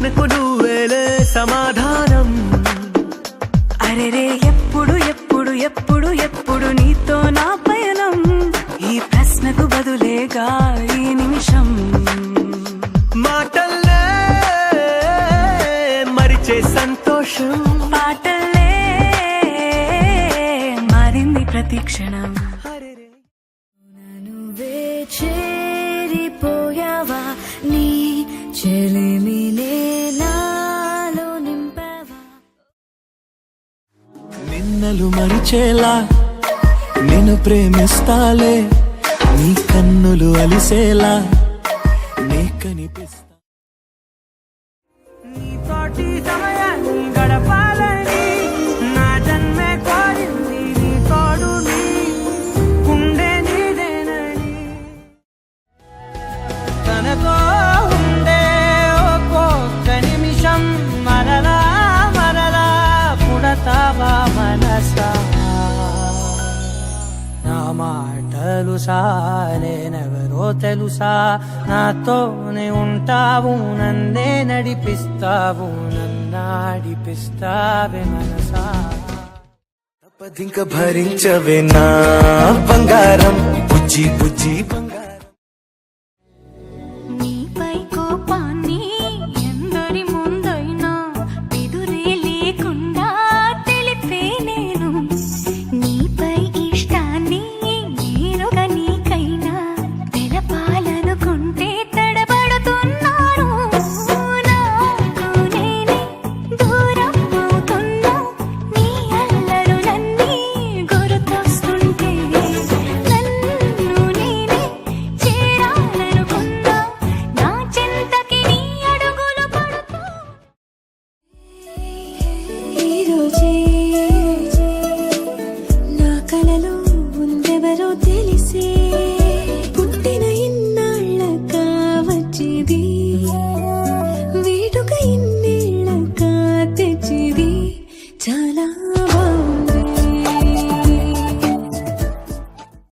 ప్రశ్నకు నువ్వేలే సమాధానం. అరెరే ఎప్పుడు ఎప్పుడు ఎప్పుడు ఎప్పుడు నీతో నా పయనం, ఈ ప్రశ్నకు బదులేగా ఈ నిమిషం. మాటల్లే మరిచే సంతోషం, పాటల్లే మారింది ప్రతి క్షణం. నువ్వే చేరిపోయావా, నీ చెలిమినే నాలో నింపావా. నిన్నలు మరిచేలా నిన్ను ప్రేమిస్తాలే, నీ కన్నులు అలిసేలా నీ కనిపిస్తా. నీతోటి సమయాన్ని గడపాలని నా జన్మే కోరింది, నీ తోడు నీ గుండె నీదేనని. తనతో ఉండే ఒక్కొక్క నిమిషం మరలా మరలా పుడతావా మనసా. నా మాటలు సానేనెవరో తెలుసా, నాతోనే ఉంటావు, నన్నే నడిపిస్తావు, నన్నాడిపిస్తావే మనసా. తప్పదింక భరించవే నా బంగారం, బుజ్జి బుజ్జి బంగారం. నీపై కోపాన్ని ఎందరి ముందైనా ఎదురే లేకుండా తెలిపే నేను, నీపై ఇష్టాన్ని నేరుగా నీకైనా తెలపాలనుకుంటే తడబడుతున్నాను. నాకు నేనే దూరం అవుతున్నా, నీ అల్లరులన్నీ గుర్తొస్తుంటే నన్ను నేనే చేరాలనుకున్నా, నా చింతకి నీ అడుగులు పడుతూ. ఈ రోజే